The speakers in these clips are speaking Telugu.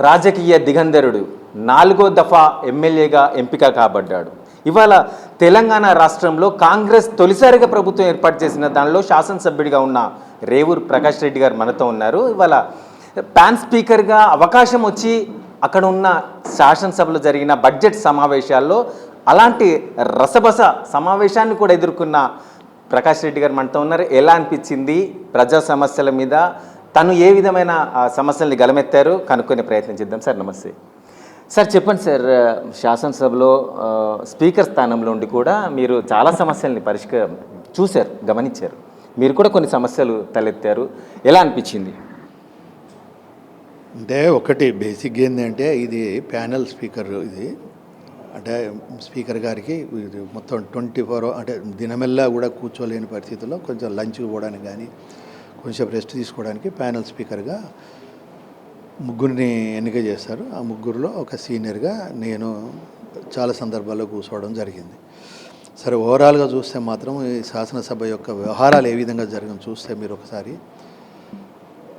రాజకీయ దిగంధరుడు 4వ దఫా ఎమ్మెల్యేగా ఎంపిక కాబడ్డాడు. ఇవాళ తెలంగాణ రాష్ట్రంలో కాంగ్రెస్ తొలిసారిగా ప్రభుత్వం ఏర్పాటు చేసిన దానిలో శాసనసభ్యుడిగా ఉన్న రేవూరు ప్రకాష్ రెడ్డి గారు మనతో ఉన్నారు. ఇవాళ పాన్ స్పీకర్గా అవకాశం వచ్చి అక్కడ ఉన్న శాసనసభలో జరిగిన బడ్జెట్ సమావేశాల్లో అలాంటి రసబస సమావేశాన్ని కూడా ఎదుర్కొన్న ప్రకాష్ రెడ్డి గారు మనతో ఉన్నారు. ఎలా అనిపించింది? ప్రజా సమస్యల మీద తను ఏ విధమైన సమస్యల్ని గలమెత్తారు కనుక్కునే ప్రయత్నం చేద్దాం. సార్ నమస్తే. సార్ చెప్పండి సార్, శాసనసభలో స్పీకర్ స్థానంలో ఉండి కూడా మీరు చాలా సమస్యల్ని చూశారు, గమనించారు. మీరు కూడా కొన్ని సమస్యలు తలెత్తారు. ఎలా అనిపించింది? అంటే ఒకటి బేసిక్గా ఏంటంటే ఇది ప్యానెల్ స్పీకర్, ఇది అంటే స్పీకర్ గారికి ఇది మొత్తం 24 అంటే దినమెల్లా కూడా కూర్చోలేని పరిస్థితుల్లో కొంచెం లంచ్కి పోవడానికి కానీ కొంచెం రెస్ట్ తీసుకోవడానికి ప్యానెల్ స్పీకర్గా ముగ్గురిని ఎన్నిక చేస్తారు. ఆ ముగ్గురులో ఒక సీనియర్గా నేను చాలా సందర్భాల్లో కూర్చోవడం జరిగింది. సరే, ఓవరాల్గా చూస్తే మాత్రం ఈ శాసనసభ యొక్క వ్యవహారాలు ఏ విధంగా జరిగింది చూస్తే మీరు ఒకసారి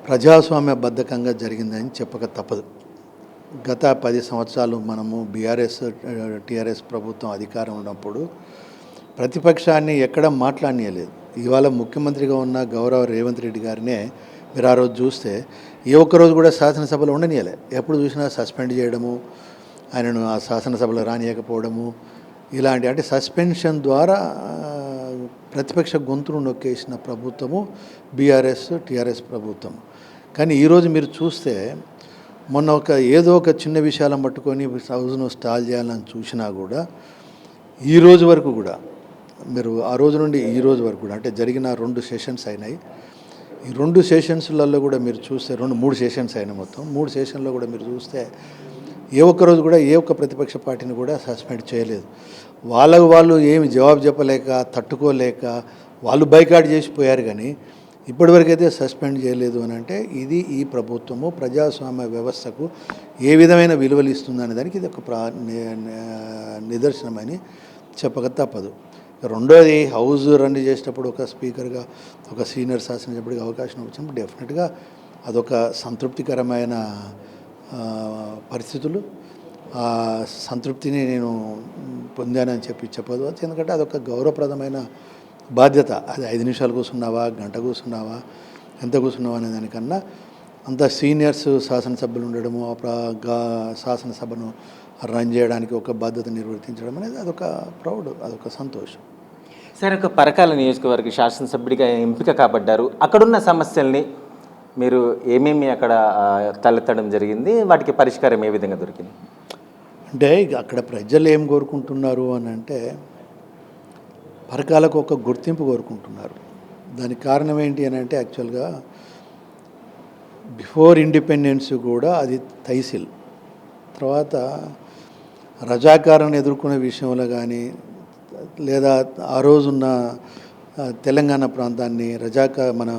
ప్రజాస్వామ్యబద్ధకంగా జరిగిందని చెప్పక తప్పదు. గత 10 సంవత్సరాలు మనము టీఆర్ఎస్ ప్రభుత్వం అధికారం ఉన్నప్పుడు ప్రతిపక్షాన్ని ఎక్కడ మాట్లాడనీయలేదు. ఇవాళ ముఖ్యమంత్రిగా ఉన్న గౌరవ రేవంత్ రెడ్డి గారినే మీరు ఆ రోజు చూస్తే ఏ ఒక్కరోజు కూడా శాసనసభలో ఉండనీయలే. ఎప్పుడు చూసినా సస్పెండ్ చేయడము, ఆయనను ఆ శాసనసభలో రానియకపోవడము, ఇలాంటి అంటే సస్పెన్షన్ ద్వారా ప్రతిపక్ష గొంతును నొక్కేసిన ప్రభుత్వము టీఆర్ఎస్ ప్రభుత్వం. కానీ ఈరోజు మీరు చూస్తే మొన్న ఏదో ఒక చిన్న విషయాలను పట్టుకొని హౌస్ను స్టాల్ చేయాలని చూసినా కూడా ఈ రోజు వరకు కూడా మీరు ఆ రోజు నుండి ఈ రోజు వరకు కూడా అంటే జరిగిన 2 సెషన్స్ అయినాయి. ఈ 2 సెషన్స్లలో కూడా మీరు చూస్తే 3 సెషన్స్ అయినాయి. మొత్తం 3 సెషన్లో కూడా మీరు చూస్తే ఏ ఒక్కరోజు కూడా ఏ ఒక్క ప్రతిపక్ష పార్టీని కూడా సస్పెండ్ చేయలేదు. వాళ్ళు ఏమి జవాబు చెప్పలేక తట్టుకోలేక వాళ్ళు బైకాట్ చేసిపోయారు. కానీ ఇప్పటివరకైతే సస్పెండ్ చేయలేదు అని అంటే ఇది ఈ ప్రభుత్వము ప్రజాస్వామ్య వ్యవస్థకు ఏ విధమైన విలువలు ఇస్తుందనే దానికి ఇది ఒక నిదర్శనమని చెప్పక తప్పదు. రెండోది, హౌస్ రన్ చేసేటప్పుడు ఒక స్పీకర్గా ఒక సీనియర్ శాసనసభ్యుడికి అవకాశం వచ్చినప్పుడు డెఫినెట్గా అదొక సంతృప్తికరమైన పరిస్థితులు. ఆ సంతృప్తిని నేను పొందానని చెప్పదు. ఎందుకంటే అదొక గౌరవప్రదమైన బాధ్యత. అది 5 నిమిషాలు కూర్చున్నావా, గంట కూర్చున్నావా, ఎంత కూర్చున్నావా అనే దానికన్నా అంత సీనియర్స్ శాసనసభ్యులు ఉండడము, శాసనసభను రన్ చేయడానికి ఒక బాధ్యత నిర్వర్తించడం అనేది అదొక ప్రౌడ్, అదొక సంతోషం. సరే, ఒక పరకాల నియోజకవర్గ శాసనసభ్యుడిగా ఎంపిక కాబడ్డారు. అక్కడున్న సమస్యల్ని మీరు ఏమేమి అక్కడ తలెత్తడం జరిగింది? వాటికి పరిష్కారం ఏ విధంగా దొరికింది? అంటే అక్కడ ప్రజలు ఏం కోరుకుంటున్నారు అని అంటే పరకాలకు ఒక గుర్తింపు కోరుకుంటున్నారు. దానికి కారణం ఏంటి అని అంటే యాక్చువల్గా బిఫోర్ ఇండిపెండెన్స్ కూడా అది తహసీల్. తర్వాత రజాకారాన్ని ఎదుర్కొనే విషయంలో కానీ లేదా ఆ రోజున్న తెలంగాణ ప్రాంతాన్ని మన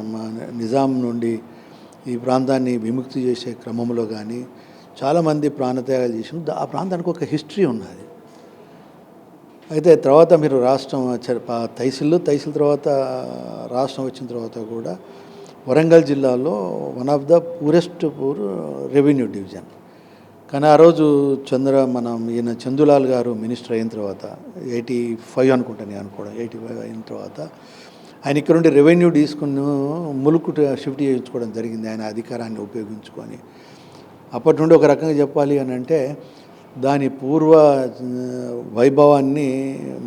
నిజాం నుండి ఈ ప్రాంతాన్ని విముక్తి చేసే క్రమంలో కానీ చాలామంది ప్రాణత్యాగాలు చేసిన ఆ ప్రాంతానికి ఒక హిస్టరీ ఉన్నది. అయితే తర్వాత మీరు రాష్ట్రం తహసీల్ తర్వాత రాష్ట్రం వచ్చిన తర్వాత కూడా వరంగల్ జిల్లాలో one of the poorest revenue division. కానీ ఆ రోజు ఈయన చందులాల్ గారు మినిస్టర్ అయిన తర్వాత 85 అనుకుంటా, నేను అనుకోవడం 85 అయిన తర్వాత ఆయన ఇక్కడ నుండి రెవెన్యూ తీసుకుని ములుకు షిఫ్ట్ చేయించుకోవడం జరిగింది, ఆయన అధికారాన్ని ఉపయోగించుకొని. అప్పటి నుండి ఒక రకంగా చెప్పాలి అని అంటే దాని పూర్వ వైభవాన్ని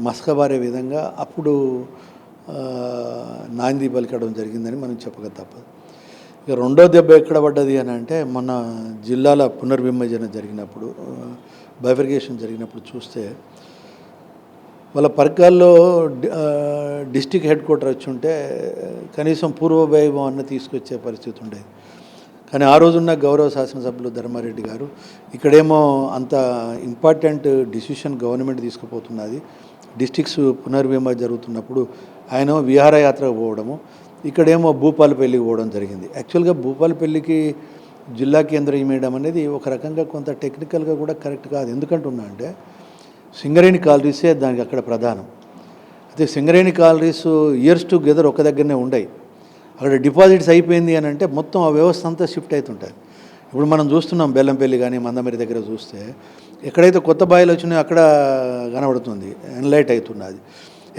మసకబారే విధంగా అప్పుడు నాంది పలికడం జరిగిందని మనం చెప్పక తప్పదు. ఇక రెండో దెబ్బ ఎక్కడ పడ్డది అని అంటే మన జిల్లాల పునర్విభజన జరిగినప్పుడు, బైఫర్కేషన్ జరిగినప్పుడు చూస్తే వాళ్ళ పర్కాల్లో డిస్టిక్ హెడ్ క్వార్టర్ వచ్చి ఉంటే కనీసం పూర్వ వైభవాన్ని తీసుకొచ్చే పరిస్థితి ఉండేది. కానీ ఆ రోజున్న గౌరవ శాసనసభ్యులు ధర్మారెడ్డి గారు ఇక్కడేమో అంత ఇంపార్టెంట్ డిసిషన్ గవర్నమెంట్ తీసుకుపోతున్నది, డిస్టిక్స్ పునర్విభజన జరుగుతున్నప్పుడు ఆయన విహారయాత్రకు పోవడము, ఇక్కడేమో భూపాలపల్లికి పోవడం జరిగింది. యాక్చువల్గా భూపాలపల్లికి జిల్లా కేంద్రం ఇవ్వడం అనేది ఒక రకంగా కొంత టెక్నికల్గా కూడా కరెక్ట్ కాదు. ఎందుకంటున్నా అంటే సింగరేణి కాలరీసే దానికి అక్కడ ప్రధానం. అయితే సింగరేణి కాలరీస్ ఇయర్స్ టుగెదర్ ఒక దగ్గరనే ఉండయి. అక్కడ డిపాజిట్స్ అయిపోయింది అని అంటే మొత్తం ఆ వ్యవస్థ అంతా షిఫ్ట్ అవుతుంటుంది. ఇప్పుడు మనం చూస్తున్నాం బెల్లంపల్లి కానీ మందమరి దగ్గర చూస్తే ఎక్కడైతే కొత్త బాయిలు వచ్చినాయో అక్కడ కనబడుతుంది, ఎన్లైట్ అవుతున్నది.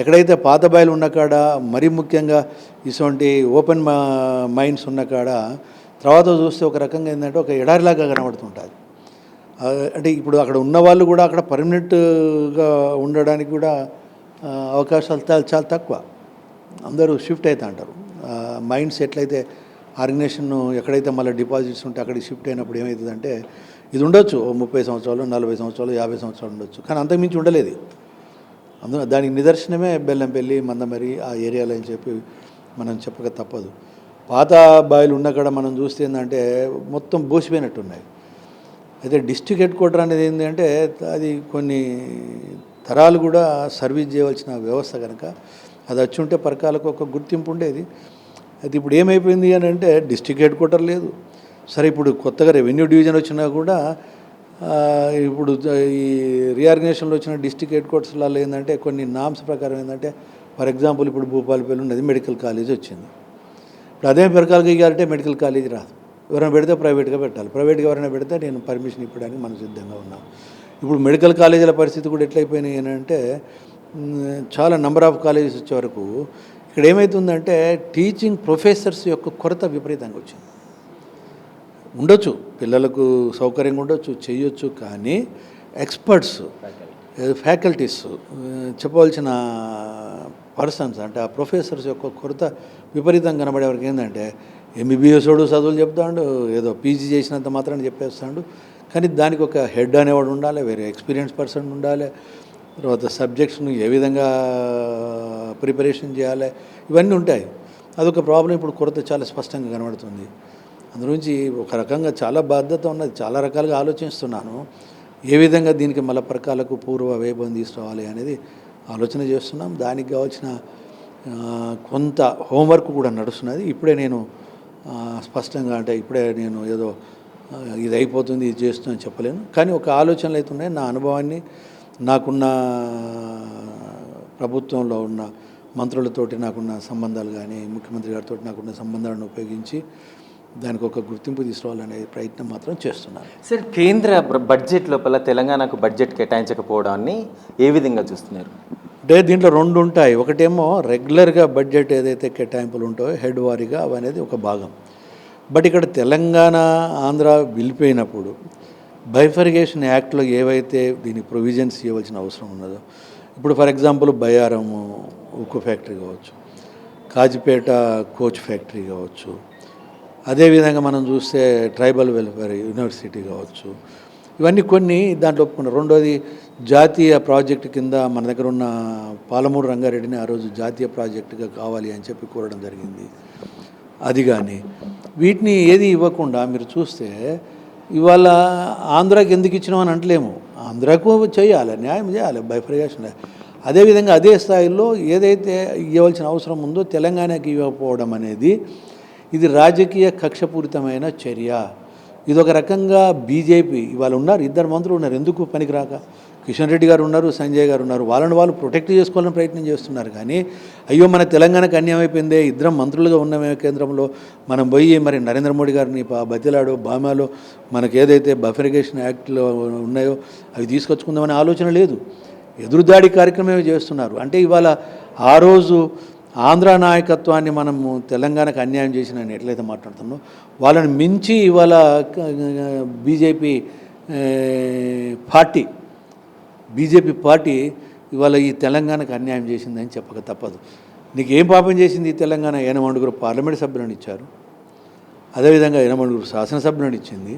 ఎక్కడైతే పాత బాయిలు ఉన్న కాడ, మరీ ముఖ్యంగా ఇటువంటి ఓపెన్ మైన్స్ ఉన్న కాడ తర్వాత చూస్తే ఒక రకంగా ఏంటంటే ఒక ఎడారిలాగా కనబడుతుంటుంది. అంటే ఇప్పుడు అక్కడ ఉన్న వాళ్ళు కూడా అక్కడ పర్మనెంట్గా ఉండడానికి కూడా అవకాశాలు చాలా తక్కువ. అందరూ షిఫ్ట్ అవుతా అంటారు. మైండ్స్ ఎట్లయితే ఆర్గనైజేషన్ ఎక్కడైతే మళ్ళీ డిపాజిట్స్ ఉంటే అక్కడికి షిఫ్ట్ అయినప్పుడు ఏమవుతుందంటే ఇది ఉండొచ్చు 30 సంవత్సరాలు, 40 సంవత్సరాలు, 50 సంవత్సరాలు ఉండొచ్చు, కానీ అంతకుమించి ఉండలేదు. దానికి నిదర్శనమే బెల్లంపల్లి, మందమరి ఆ ఏరియాలో అని చెప్పి మనం చెప్పక తప్పదు. పాత బాయిలు ఉన్న కాడ మనం చూస్తే ఏంటంటే మొత్తం బోసిపోయినట్టున్నాయి. అయితే డిస్ట్రిక్ట్ హెడ్ క్వార్టర్ అనేది ఏంటంటే అది కొన్ని తరాలు కూడా సర్వీస్ చేయవలసిన వ్యవస్థ కనుక అది వచ్చి ఉంటే పరకాలకు ఒక గుర్తింపు ఉండేది. అయితే ఇప్పుడు ఏమైపోయింది అని అంటే డిస్ట్రిక్ట్ హెడ్ క్వార్టర్ లేదు. సరే, ఇప్పుడు కొత్తగా రెవెన్యూ డివిజన్ వచ్చినా కూడా ఇప్పుడు ఈ రీఆర్గనైజేషన్లో వచ్చిన డిస్ట్రిక్ట్ హెడ్ క్వార్టర్స్లలో ఏంటంటే కొన్ని నామ్స్ ప్రకారం ఏంటంటే ఫర్ ఎగ్జాంపుల్ ఇప్పుడు భూపాలపల్లి ఉన్నది, మెడికల్ కాలేజ్ వచ్చింది. ఇప్పుడు అదే పెరకాలకి ఇవ్వాలంటే మెడికల్ కాలేజ్ రాదు. ఎవరైనా పెడితే ప్రైవేట్గా పెట్టాలి. ప్రైవేట్గా ఎవరైనా పెడితే నేను పర్మిషన్ ఇవ్వడానికి మనం సిద్ధంగా ఉన్నాం. ఇప్పుడు మెడికల్ కాలేజీల పరిస్థితి కూడా ఎట్లయిపోయినాయి అని అంటే చాలా నెంబర్ ఆఫ్ కాలేజెస్ వచ్చే వరకు ఇక్కడ ఏమవుతుందంటే టీచింగ్ ప్రొఫెసర్స్ యొక్క కొరత విపరీతంగా వచ్చింది. ఉండొచ్చు, పిల్లలకు సౌకర్యంగా ఉండొచ్చు, చేయొచ్చు, కానీ ఎక్స్పర్ట్స్, ఫ్యాకల్టీస్, చెప్పవలసిన పర్సన్స్ అంటే ఆ ప్రొఫెసర్స్ యొక్క కొరత విపరీతంగా కనబడే వరకు ఏంటంటే ఎంబీబీఎస్ వాడు చదువులు చెప్తాడు, ఏదో పీజీ చేసినంత మాత్రాన్ని చెప్పేస్తాడు, కానీ దానికి ఒక హెడ్ అనేవాడు ఉండాలి, వేరే ఎక్స్పీరియన్స్ పర్సన్ ఉండాలి, తర్వాత సబ్జెక్ట్స్ను ఏ విధంగా ప్రిపరేషన్ చేయాలి, ఇవన్నీ ఉంటాయి. అదొక ప్రాబ్లం ఇప్పుడు కొరత చాలా స్పష్టంగా కనబడుతుంది. అందుగురించి ఒక రకంగా చాలా బాధ్యత ఉన్నది, చాలా రకాలుగా ఆలోచిస్తున్నాను. ఏ విధంగా దీనికి మలపరకాలకు పూర్వ వైభవం తీసుకురావాలి అనేది ఆలోచన చేస్తున్నాం. దానికి కావాల్సిన కొంత హోంవర్క్ కూడా నడుస్తున్నది. ఇప్పుడే నేను స్పష్టంగా అంటే ఇప్పుడే నేను ఏదో ఇది అయిపోతుంది, ఇది చేస్తుందని చెప్పలేను, కానీ ఒక ఆలోచనలు అయితే ఉన్నాయి. నా అనుభవాన్ని, నాకున్న ప్రభుత్వంలో ఉన్న మంత్రులతోటి నాకున్న సంబంధాలు కానీ ముఖ్యమంత్రి గారితో నాకున్న సంబంధాలను ఉపయోగించి దానికి ఒక గుర్తింపు తీసుకురావాలనే ప్రయత్నం మాత్రం చేస్తున్నాను. సార్, కేంద్ర బడ్జెట్ లోపల తెలంగాణకు బడ్జెట్ కేటాయించకపోవడాన్ని ఏ విధంగా చూస్తున్నారు? అంటే దీంట్లో రెండు ఉంటాయి. ఒకటేమో రెగ్యులర్గా బడ్జెట్ ఏదైతే కేటాయింపులు ఉంటాయో హెడ్ వారీగా అవి అనేది ఒక భాగం. బట్ ఇక్కడ తెలంగాణ ఆంధ్ర విలిపోయినప్పుడు బైఫర్గేషన్ యాక్ట్లో ఏవైతే దీనికి ప్రొవిజన్స్ ఇవ్వాల్సిన అవసరం ఉన్నదో, ఇప్పుడు ఫర్ ఎగ్జాంపుల్ బయ్యారము ఉక్కు ఫ్యాక్టరీ కావచ్చు, కాజిపేట కోచ్ ఫ్యాక్టరీ కావచ్చు, అదేవిధంగా మనం చూస్తే ట్రైబల్ వెల్ఫేర్ యూనివర్సిటీ కావచ్చు, ఇవన్నీ కొన్ని దాంట్లో ఒప్పుకున్నారు. రెండోది జాతీయ ప్రాజెక్టు కింద మన దగ్గర ఉన్న పాలమూరు రంగారెడ్డిని ఆ రోజు జాతీయ ప్రాజెక్టుగా కావాలి అని చెప్పి కోరడం జరిగింది. అది కానీ వీటిని ఏది ఇవ్వకుండా మీరు చూస్తే ఇవాళ ఆంధ్రాకి ఎందుకు ఇచ్చినామని అంటలేము, ఆంధ్రాకు చేయాలి, న్యాయం చేయాలి, బైఫర్గేషన్. అదేవిధంగా అదే స్థాయిలో ఏదైతే ఇవ్వాల్సిన అవసరం ఉందో తెలంగాణకి ఇవ్వకపోవడం అనేది ఇది రాజకీయ కక్షపూరితమైన చర్య. ఇదొక రకంగా బీజేపీ ఇవాళ ఉన్నారు, ఇద్దరు మంత్రులు ఉన్నారు, ఎందుకు పనికిరాక కిషన్ రెడ్డి గారు ఉన్నారు, సంజయ్ గారు ఉన్నారు, వాళ్ళని వాళ్ళు ప్రొటెక్ట్ చేసుకోవాలని ప్రయత్నం చేస్తున్నారు. కానీ అయ్యో మన తెలంగాణకు అన్యాయం అయిపోయిందే, ఇద్దరం మంత్రులుగా ఉన్నామే కేంద్రంలో, మనం పోయి మరి నరేంద్ర మోడీ గారిని బతిలాడో బామాలో మనకు ఏదైతే బఫర్గేషన్ యాక్ట్లో ఉన్నాయో అవి తీసుకొచ్చుకుందామనే ఆలోచన లేదు, ఎదురుదాడి కార్యక్రమమే చేస్తున్నారు. అంటే ఇవాళ ఆ రోజు ఆంధ్ర నాయకత్వాన్ని మనము తెలంగాణకు అన్యాయం చేసిన ఎట్లయితే మాట్లాడుతున్నామో వాళ్ళని మించి ఇవాళ బీజేపీ పార్టీ ఇవాళ ఈ తెలంగాణకు అన్యాయం చేసిందని చెప్పక తప్పదు. నీకు ఏం పాపం చేసింది ఈ తెలంగాణ? 8 పార్లమెంట్ సభ్యులను ఇచ్చారు, అదేవిధంగా 8 శాసనసభ్యులను ఇచ్చింది,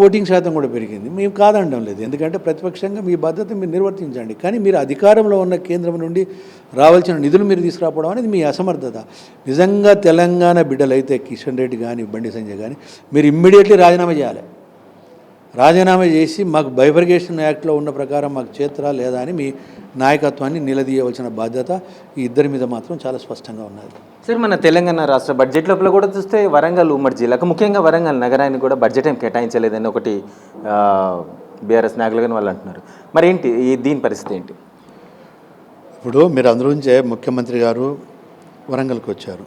ఓటింగ్ శాతం కూడా పెరిగింది. మేము కాదనడం లేదు, ఎందుకంటే ప్రతిపక్షంగా మీ బాధ్యత మీరు నిర్వర్తించండి. కానీ మీరు అధికారంలో ఉన్న కేంద్రం నుండి రావాల్సిన నిధులు మీరు తీసుకురావడం అనేది మీ అసమర్థత. నిజంగా తెలంగాణ బిడ్డలైతే కిషన్ రెడ్డి కానీ బండి సంజయ్ కానీ మీరు ఇమ్మీడియట్లీ రాజీనామా చేయాలి. రాజీనామా చేసి మాకు బైఫర్గేషన్ యాక్ట్లో ఉన్న ప్రకారం మాకు చేతురా లేదా అని మీ నాయకత్వాన్ని నిలదీయవలసిన బాధ్యత ఈ ఇద్దరి మీద మాత్రం చాలా స్పష్టంగా ఉన్నది. సార్, మన తెలంగాణ రాష్ట్ర బడ్జెట్ లోపల కూడా చూస్తే వరంగల్ ఉమ్మడి జిల్లాకు ముఖ్యంగా వరంగల్ నగరానికి కూడా బడ్జెట్ ఏం కేటాయించలేదని ఒకటి బీఆర్ఎస్ నాయకులు వాళ్ళు అంటున్నారు. మరి ఏంటి దీని పరిస్థితి ఏంటి? ఇప్పుడు మీరు అందులోంచే ముఖ్యమంత్రి గారు వరంగల్కి వచ్చారు,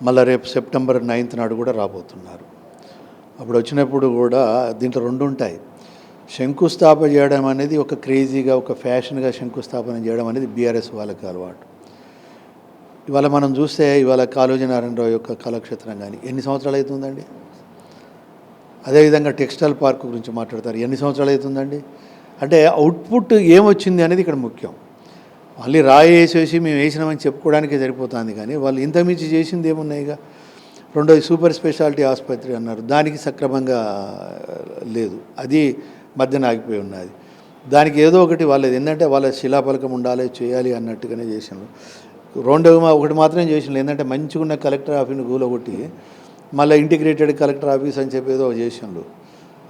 మళ్ళీ రేపు సెప్టెంబర్ 9th నాడు కూడా రాబోతున్నారు. అప్పుడు వచ్చినప్పుడు కూడా దీంట్లో రెండు ఉంటాయి. శంకుస్థాపన చేయడం అనేది ఒక క్రేజీగా ఒక ఫ్యాషన్గా శంకుస్థాపన చేయడం అనేది బీఆర్ఎస్ వాళ్ళకి అలవాటు. ఇవాళ మనం చూస్తే ఇవాళ కాళోజీ నారాయణరావు యొక్క కళాక్షేత్రం కానీ ఎన్ని సంవత్సరాలు అవుతుందండి? అదేవిధంగా టెక్స్టైల్ పార్క్ గురించి మాట్లాడతారు, ఎన్ని సంవత్సరాలు అవుతుందండి? అంటే అవుట్పుట్ ఏమొచ్చింది అనేది ఇక్కడ ముఖ్యం. మళ్ళీ రాయి వేసేసి మేము వేసినామని చెప్పుకోవడానికే సరిపోతుంది, కానీ వాళ్ళు ఇంతమించి చేసింది ఏమున్నాయిగా. రెండోది సూపర్ స్పెషాలిటీ ఆసుపత్రి అన్నారు, దానికి సక్రమంగా లేదు, అది మధ్యన ఆగిపోయి ఉన్నది. దానికి ఏదో ఒకటి వాళ్ళది ఏంటంటే వాళ్ళ శిలాఫలకం ఉండాలి చేయాలి అన్నట్టుగానే చేసినారు. ఒకటి మాత్రం చేసినారు, ఏంటంటే మంచిగా ఉన్న కలెక్టర్ ఆఫీస్ని కూలగొట్టి మళ్ళీ ఇంటిగ్రేటెడ్ కలెక్టర్ ఆఫీస్ అని చెప్పి ఏదో చేసినారు.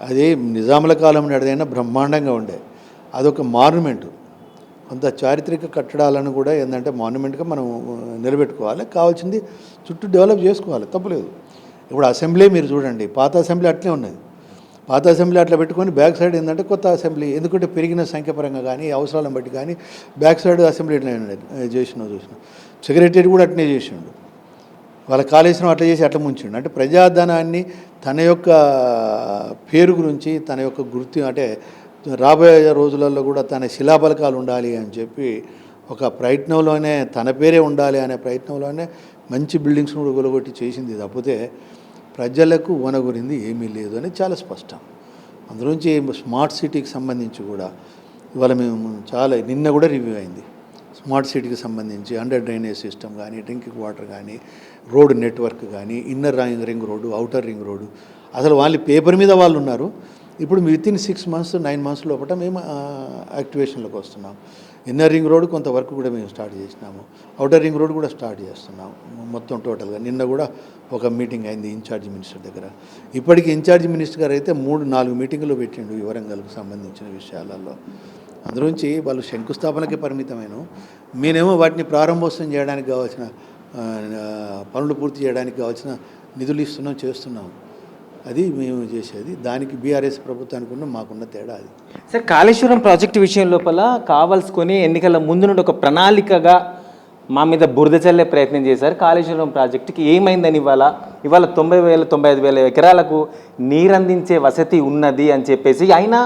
అది నిజాముల కాలం నడిదైనా బ్రహ్మాండంగా ఉండే, అదొక మాన్యుమెంట్. కొంత చారిత్రక కట్టడాలను కూడా ఏంటంటే మాన్యుమెంట్గా మనం నిలబెట్టుకోవాలి, కావాల్సింది చుట్టూ డెవలప్ చేసుకోవాలి, తప్పులేదు. ఇప్పుడు అసెంబ్లీ మీరు చూడండి, పాత అసెంబ్లీ అట్లే ఉన్నది. పాత అసెంబ్లీ అట్లా పెట్టుకొని బ్యాక్ సైడ్ ఏంటంటే కొత్త అసెంబ్లీ, ఎందుకంటే పెరిగిన సంఖ్యపరంగా కానీ అవసరాలను బట్టి కానీ బ్యాక్ సైడ్ అసెంబ్లీ చూసినాం. సెక్రటరీ కూడా అట్నే చేసిండు, వాళ్ళ కాళేశ్వరం అట్లా చేసి అట్లా ముంచిండు. అంటే ప్రజాధనాన్ని తన యొక్క పేరు గురించి తన యొక్క గుర్తు అంటే రాబోయే రోజులలో కూడా తన శిలాఫలకాలు ఉండాలి అని చెప్పి ఒక ప్రయత్నంలోనే తన పేరే ఉండాలి అనే ప్రయత్నంలోనే మంచి బిల్డింగ్స్ను కూడా గొలగొట్టి చేసింది తప్పితే ప్రజలకు వనగురింది ఏమీ లేదు అని చాలా స్పష్టం. అందులోంచి స్మార్ట్ సిటీకి సంబంధించి కూడా ఇవాళ మేము చాలా నిన్న కూడా రివ్యూ అయింది. స్మార్ట్ సిటీకి సంబంధించి అండర్ డ్రైనేజ్ సిస్టమ్ కానీ, డ్రింకింగ్ వాటర్ కానీ, రోడ్ నెట్వర్క్ కానీ, inner ring road, outer ring road, అసలు వాళ్ళు పేపర్ మీద వాళ్ళు ఉన్నారు. ఇప్పుడు వితిన్ 6 months 9 months లోపల మేము యాక్టివేషన్లోకి వస్తున్నాం. ఇన్నర్ రింగ్ రోడ్ కొంత వర్క్ కూడా మేము స్టార్ట్ చేసినాము, అవుటర్ రింగ్ రోడ్ కూడా స్టార్ట్ చేస్తున్నాము. మొత్తం టోటల్గా నిన్న కూడా ఒక మీటింగ్ అయింది ఇన్ఛార్జ్ మినిస్టర్ దగ్గర. ఇప్పటికి ఇన్ఛార్జ్ మినిస్టర్ గారు అయితే 3-4 మీటింగులు పెట్టిండు ఈ వరంగల్కు సంబంధించిన విషయాలలో. అందులోంచి వాళ్ళు శంకుస్థాపనకే పరిమితమైన, మేనేమో వాటిని ప్రారంభోత్సవం చేయడానికి కావాల్సిన పనులు పూర్తి చేయడానికి కావాల్సిన నిధులు చేస్తున్నాం. అది మేము చేసేది. దానికి బీఆర్ఎస్ ప్రభుత్వానికి ఉన్న మాకున్న తేడా అది. సార్, కాళేశ్వరం ప్రాజెక్టు విషయం లోపల కావాల్సుకొని ఎన్నికల ముందు నుండి ఒక ప్రణాళికగా మా మీద బురద చల్లే ప్రయత్నం చేశారు. కాళేశ్వరం ప్రాజెక్టుకి ఏమైందని ఇవాళ 90,000-95,000 ఎకరాలకు నీరందించే వసతి ఉన్నది అని చెప్పేసి, అయినా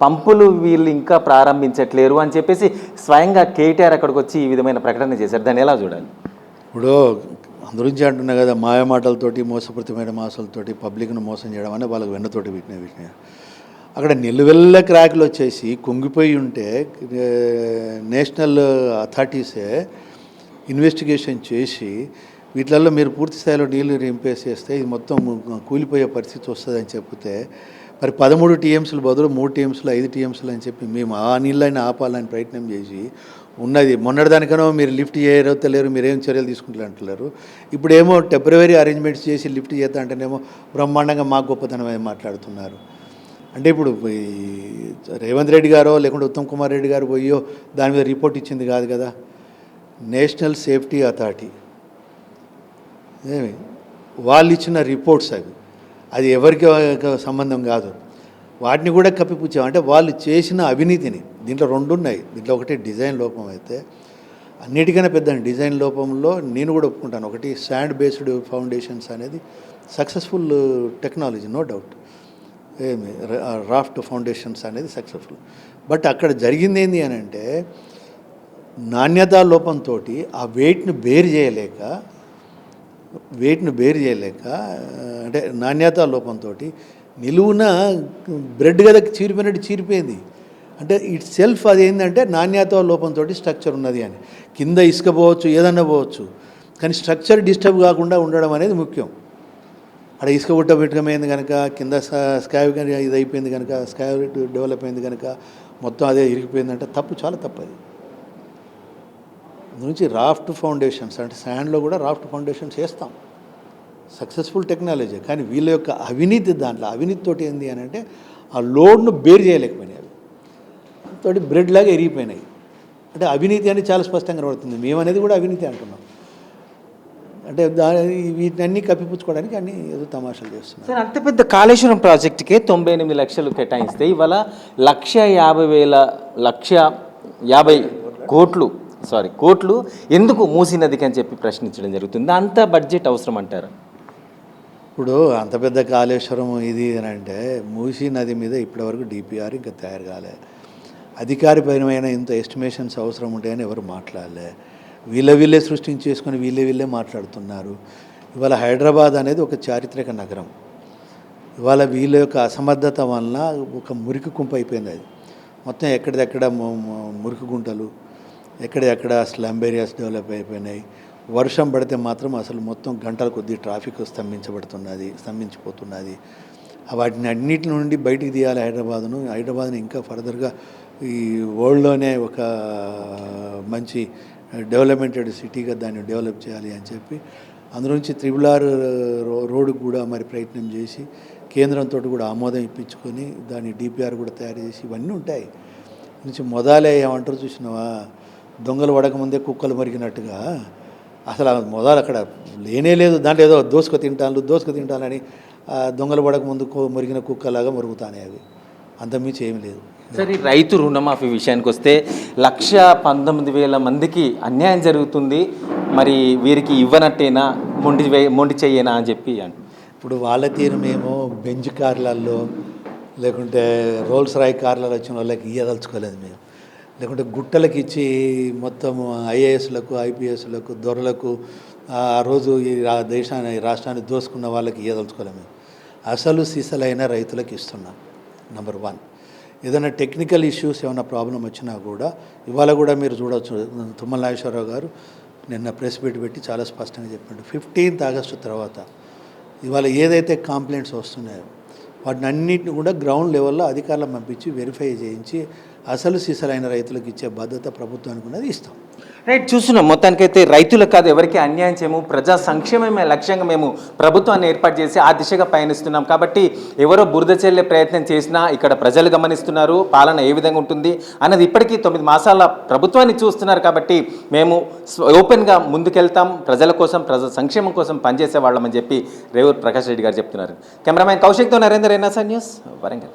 పంపులు వీళ్ళు ఇంకా ప్రారంభించట్లేరు అని చెప్పేసి స్వయంగా కేటీఆర్ అక్కడికి వచ్చి ఈ విధమైన ప్రకటన చేశారు. దాన్ని ఎలా చూడాలి? ఇప్పుడు అందురించి అంటున్నా కదా, మాయమాటలతోటి మోసపూరితమైన మాటలతోటి పబ్లిక్ను మోసం చేయడం అనే వాళ్ళకి వెన్నతోటి పెట్టిన విషయం. అక్కడ నిలువెల్ల క్రాకులు వచ్చేసి కుంగిపోయి ఉంటే నేషనల్ అథారిటీసే ఇన్వెస్టిగేషన్ చేసి వీటిలలో మీరు పూర్తి స్థాయిలో నీళ్లు రింపేసేస్తే ఇది మొత్తం కూలిపోయే పరిస్థితి వస్తుందని చెప్తే, మరి 13 TMCల బదులు 3 TMCలు 5 TMCలు అని చెప్పి మేము ఆ నీళ్ళని ఆపాలని ప్రయత్నం చేసి ఉన్నది. మొన్నటిదానికనో మీరు లిఫ్ట్ చేయలేరు, మీరేం చర్యలు తీసుకుంటారు అంటున్నారు. ఇప్పుడేమో టెంపరరీ అరేంజ్మెంట్స్ చేసి లిఫ్ట్ చేస్తా అంటేనేమో బ్రహ్మాండంగా మాకు గొప్పతనం అని మాట్లాడుతున్నారు. అంటే ఇప్పుడు రేవంత్ రెడ్డి గారో లేకుంటే ఉత్తమ్ కుమార్ రెడ్డి గారు పోయో దాని మీద రిపోర్ట్ ఇచ్చింది కాదు కదా, నేషనల్ సేఫ్టీ అథారిటీ వాళ్ళు ఇచ్చిన రిపోర్ట్స్ అది ఎవరికి సంబంధం కాదు. వాటిని కూడా కప్పిపుచ్చాం. అంటే వాళ్ళు చేసిన అవినీతిని దీంట్లో 2 ఉన్నాయి. దీంట్లో ఒకటి డిజైన్ లోపం అయితే, అన్నిటికన్నా పెద్ద డిజైన్ లోపంలో నేను కూడా ఒప్పుకుంటాను. ఒకటి శాండ్ బేస్డ్ ఫౌండేషన్స్ అనేది successful technology, no doubt. Raft foundations అనేది సక్సెస్ఫుల్. బట్ అక్కడ జరిగింది ఏంటి అని అంటే, నాణ్యతా లోపంతో ఆ వెయిట్ను బేర్ చేయలేక అంటే నాణ్యతా లోపంతో నిలువున బ్రెడ్ కదా చీరిపోయినట్టు. అంటే ఇట్ సెల్ఫ్ అది ఏంటంటే నాణ్యతా లోపంతో స్ట్రక్చర్ ఉన్నది అని. కింద ఇసుక పోవచ్చు, ఏదన్నా పోవచ్చు, కానీ స్ట్రక్చర్ డిస్టర్బ్ కాకుండా ఉండడం అనేది ముఖ్యం. అక్కడ ఇసుక పెట్టమైంది కనుక, కింద స్కావ్ కానీ ఇది అయిపోయింది కనుక, స్కావ్ డెవలప్ అయింది కనుక మొత్తం అదే ఇరిగిపోయిందంటే తప్పు, చాలా తప్పు అది. అందునుంచి రాఫ్ట్ ఫౌండేషన్స్ అంటే శాండ్లో కూడా రాఫ్ట్ ఫౌండేషన్స్ వేస్తాం, సక్సెస్ఫుల్ టెక్నాలజీ. కానీ వీళ్ళ యొక్క అవినీతి, దాంట్లో అవినీతితోటి ఏంది అని అంటే ఆ లోడ్ను బేర్ చేయలేకపోయినాయి, అవి తోటి బ్రెడ్ లాగా ఎరిగిపోయినాయి. అంటే అవినీతి అనేది చాలా స్పష్టంగా కనబడుతుంది. మేమనేది కూడా అవినీతి అంటున్నాం. అంటే వీటిని కప్పిపుచ్చుకోవడానికి అన్ని ఏదో తమాషాలు చేస్తున్నాం. సార్, అంత పెద్ద కాళేశ్వరం ప్రాజెక్టుకే 98 లక్షలు కేటాయిస్తే ఇవాళ 1,50,000 కోట్లు ఎందుకు మూసీ నదికి అని చెప్పి ప్రశ్నించడం జరుగుతుంది. అంత బడ్జెట్ అవసరం అంటారా? ఇప్పుడు అంత పెద్ద కాళేశ్వరం ఇది అని అంటే మూసీ నది మీద ఇప్పటివరకు డిపిఆర్ ఇంకా తయారు కాలే. అధికారిపరమైన ఇంత ఎస్టిమేషన్స్ అవసరం ఉంటాయని ఎవరు మాట్లాడలే. వీళ్ళే సృష్టించేసుకొని వీళ్ళే మాట్లాడుతున్నారు. ఇవాళ హైదరాబాద్ అనేది ఒక చారిత్రక నగరం. ఇవాళ వీళ్ళ యొక్క అసమర్థత వలన ఒక మురికి కుంప అయిపోయింది. అది మొత్తం ఎక్కడిదెక్కడ మురికి గుంటలు, ఎక్కడెక్కడ స్లమ్ ఏరియాస్ డెవలప్ అయిపోయినాయి. వర్షం పడితే మాత్రం అసలు మొత్తం గంటల కొద్దీ ట్రాఫిక్ స్తంభించిపోతున్నది. వాటిని అన్నిటి నుండి బయటికి తీయాలి హైదరాబాద్ను ఇంకా ఫర్దర్గా ఈ వరల్డ్లోనే ఒక మంచి డెవలప్మెంటెడ్ సిటీగా దాన్ని డెవలప్ చేయాలి అని చెప్పి అందులోంచి త్రిబుల్-ఆర్ రోడ్డు కూడా మరి ప్రయత్నం చేసి కేంద్రంతో కూడా ఆమోదం ఇప్పించుకొని దాన్ని డిపిఆర్ కూడా తయారు చేసి ఇవన్నీ ఉంటాయి. నుంచి మొదలే ఏమంటారు చూసినావా, దొంగలు పడకముందే కుక్కలు మరిగినట్టుగా అసలు మొదలు అక్కడ లేనే లేదు. దాంట్లో ఏదో దోసుకు తింటానని దొంగలు పడకముందు మరిగిన కుక్కలాగా మరుగుతానే అవి, అంతమించి ఏమి లేదు. సరే, ఈ రైతు రుణమాఫీ విషయానికి వస్తే 1,19,000 మందికి అన్యాయం జరుగుతుంది. మరి వీరికి ఇవ్వనట్టేనా, మొండి చెయ్యేనా అని చెప్పి ఇప్పుడు వాళ్ళ తీరు మేము బెంజ్ కార్లలో లేకుంటే రోల్స్ రాయ్ కార్లలో వచ్చిన వాళ్ళకి ఇయ్యదలుచుకోలేదు మేము. లేకుంటే గుట్టలకు ఇచ్చి మొత్తం ఐఏఎస్లకు ఐపీఎస్లకు దొరలకు ఆ రోజు ఈ రాష్ట్రాన్ని దోసుకున్న వాళ్ళకి ఇయ్యదలుచుకోలేము మేము. అసలు సిసలైన రైతులకు ఇస్తున్నాం. నెంబర్ 1. ఏదైనా టెక్నికల్ ఇష్యూస్ ఏమైనా ప్రాబ్లం వచ్చినా కూడా ఇవాళ కూడా మీరు చూడవచ్చు, తుమ్మల నాగేశ్వరరావు గారు నిన్న ప్రెస్ మీట్ పెట్టి చాలా స్పష్టంగా చెప్పాడు. 15th ఆగస్టు తర్వాత ఇవాళ ఏదైతే కంప్లైంట్స్ వస్తున్నాయో వాటిని అన్నింటిని కూడా గ్రౌండ్ లెవెల్లో అధికారులను పంపించి వెరిఫై చేయించి అసలు సిసలైన రైతులకు ఇచ్చే బాధ్యత ప్రభుత్వానికి ఉన్నది ఇస్తాం. రైట్, చూస్తున్నాం. మొత్తానికైతే రైతులకు కాదు, ఎవరికి అన్యాయం చేయము, ప్రజా సంక్షేమమే లక్ష్యంగా మేము ప్రభుత్వాన్ని ఏర్పాటు చేసి ఆ దిశగా పయనిస్తున్నాం. కాబట్టి ఎవరో బురద చెల్లే ప్రయత్నం చేసినా ఇక్కడ ప్రజలు గమనిస్తున్నారు, పాలన ఏ విధంగా ఉంటుంది అన్నది ఇప్పటికీ 9 మాసాల ప్రభుత్వాన్ని చూస్తున్నారు. కాబట్టి మేము ఓపెన్గా ముందుకెళ్తాం, ప్రజల కోసం, ప్రజా సంక్షేమం కోసం పనిచేసే వాళ్ళమని చెప్పి రేవూరు ప్రకాష్ రెడ్డి గారు చెప్తున్నారు. కెమెరామెన్ కౌశిక్తో నరేందర్, ఎన్ఎస్ఆర్ న్యూస్, వరంగల్.